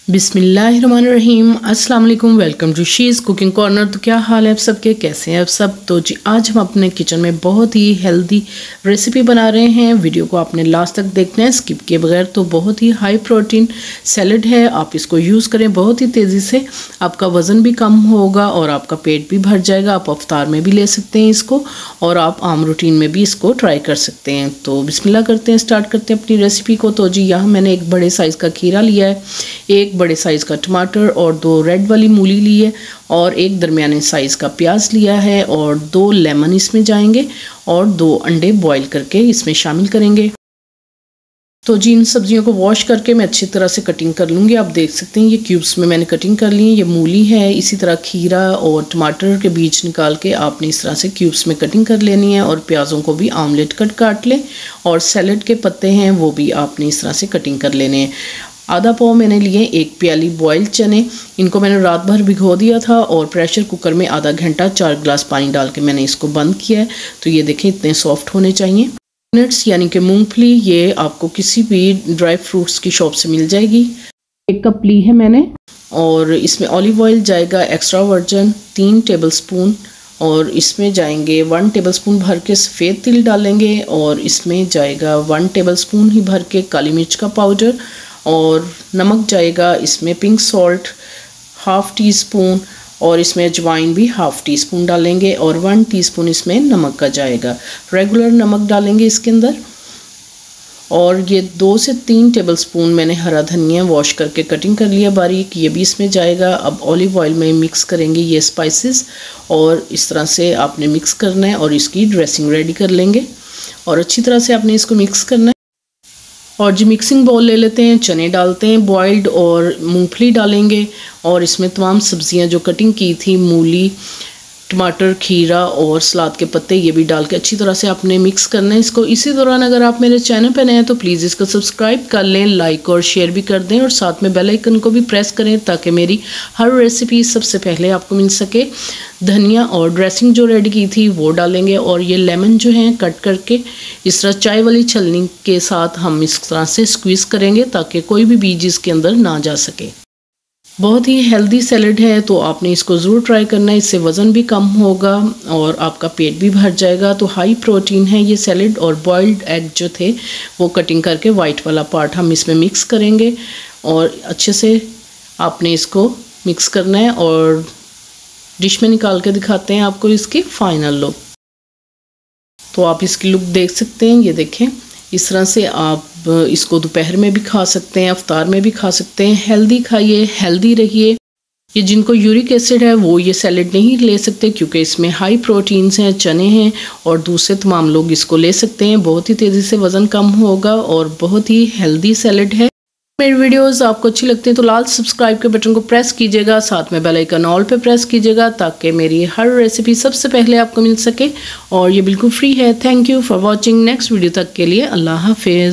बिस्मिल्लाहिर्रहमानिर्रहीम। अस्सलाम वालेकुम। Welcome to she's cooking corner. तो क्या हाल है आप सबके, कैसे हैं आप सब। तो जी आज हम अपने किचन में बहुत ही हेल्दी रेसिपी बना रहे हैं। वीडियो को आपने लास्ट तक देखना है स्किप किए बगैर। तो बहुत ही हाई प्रोटीन सैलड है, आप इसको यूज़ करें बहुत ही तेज़ी से, आपका वज़न भी कम होगा और आपका पेट भी भर जाएगा। आप अफ्तार में भी ले सकते हैं इसको और आप आम रूटीन में भी इसको ट्राई कर सकते हैं। तो बिस्मिल्लाह करते हैं, स्टार्ट करते हैं अपनी रेसिपी को। तो जी यहाँ मैंने एक बड़े साइज़ का खीरा लिया है, एक बड़े साइज़ का टमाटर और 2 रेड वाली मूली ली है और एक दरमियाने साइज़ का प्याज लिया है और 2 लेमन इसमें जाएंगे और 2 अंडे बॉईल करके इसमें शामिल करेंगे। तो जी इन सब्जियों को वॉश करके मैं अच्छी तरह से कटिंग कर लूँगी। आप देख सकते हैं ये क्यूब्स में मैंने कटिंग कर ली है। ये मूली है, इसी तरह खीरा और टमाटर के बीज निकाल के आपने इस तरह से क्यूब्स में कटिंग कर लेनी है और प्याज़ों को भी आमलेट कट काट लें और सैलड के पत्ते हैं वो भी आपने इस तरह से कटिंग कर लेने हैं। आधा पाव मैंने लिए, 1 प्याली बॉइल्ड चने, इनको मैंने रात भर भिगो दिया था और प्रेशर कुकर में आधा घंटा 4 गिलास पानी डाल के मैंने इसको बंद किया है। तो ये देखें इतने सॉफ्ट होने चाहिए। नट्स यानी कि मूंगफली, ये आपको किसी भी ड्राई फ्रूट्स की शॉप से मिल जाएगी। 1 कप ली है मैंने और इसमें ऑलिव ऑयल जाएगा एक्स्ट्रा वर्जिन 3 टेबलस्पून और इसमें जाएंगे 1 टेबलस्पून भर के सफ़ेद तिल डालेंगे और इसमें जाएगा 1 टेबलस्पून ही भर के काली मिर्च का पाउडर और नमक जाएगा इसमें पिंक सॉल्ट 1/2 टीस्पून और इसमें अजवाइन भी 1/2 टीस्पून डालेंगे और 1 टीस्पून इसमें नमक का जाएगा। रेगुलर नमक डालेंगे इसके अंदर। और ये 2 से 3 टेबलस्पून मैंने हरा धनिया वॉश करके कटिंग कर लिया बारीक, ये भी इसमें जाएगा। अब ऑलिव ऑयल में मिक्स करेंगे ये स्पाइसेस और इस तरह से आपने मिक्स करना है और इसकी ड्रेसिंग रेडी कर लेंगे और अच्छी तरह से आपने इसको मिक्स करना है। और जी मिक्सिंग बाउल ले लेते हैं, चने डालते हैं बॉइल्ड और मूंगफली डालेंगे और इसमें तमाम सब्जियां जो कटिंग की थी, मूली, टमाटर, खीरा और सलाद के पत्ते, ये भी डाल के अच्छी तरह से आपने मिक्स करना है इसको। इसी दौरान अगर आप मेरे चैनल पर नए हैं तो प्लीज़ इसको सब्सक्राइब कर लें, लाइक और शेयर भी कर दें और साथ में बेल आइकन को भी प्रेस करें ताकि मेरी हर रेसिपी सबसे पहले आपको मिल सके। धनिया और ड्रेसिंग जो रेडी की थी वो डालेंगे और ये लेमन जो है कट करके इस तरह चाय वाली छलनी के साथ हम इस तरह से स्क्वीज़ करेंगे ताकि कोई भी बीज इसके अंदर ना जा सके। बहुत ही हेल्दी सैलड है तो आपने इसको ज़रूर ट्राई करना है, इससे वज़न भी कम होगा और आपका पेट भी भर जाएगा। तो हाई प्रोटीन है ये सैलड। और बॉइल्ड एग जो थे वो कटिंग करके वाइट वाला पार्ट हम इसमें मिक्स करेंगे और अच्छे से आपने इसको मिक्स करना है और डिश में निकाल के दिखाते हैं आपको इसकी फाइनल लुक। तो आप इसकी लुक देख सकते हैं, ये देखें इस तरह से आप इसको दोपहर में भी खा सकते हैं, अफ्तार में भी खा सकते हैं। हेल्दी खाइए, हेल्दी रहिए। ये जिनको यूरिक एसिड है वो ये सैलड नहीं ले सकते क्योंकि इसमें हाई प्रोटीन्स हैं, चने हैं और दूसरे तमाम लोग इसको ले सकते हैं। बहुत ही तेज़ी से वज़न कम होगा और बहुत ही हेल्दी सैलड है। मेरी वीडियोस आपको अच्छी लगती हैं तो लाल सब्सक्राइब के बटन को प्रेस कीजिएगा, साथ में बेल आइकन ऑल पे प्रेस कीजिएगा ताकि मेरी हर रेसिपी सबसे पहले आपको मिल सके और ये बिल्कुल फ्री है। Thank you for watching. Next video तक के लिए अल्लाह हाफिज़।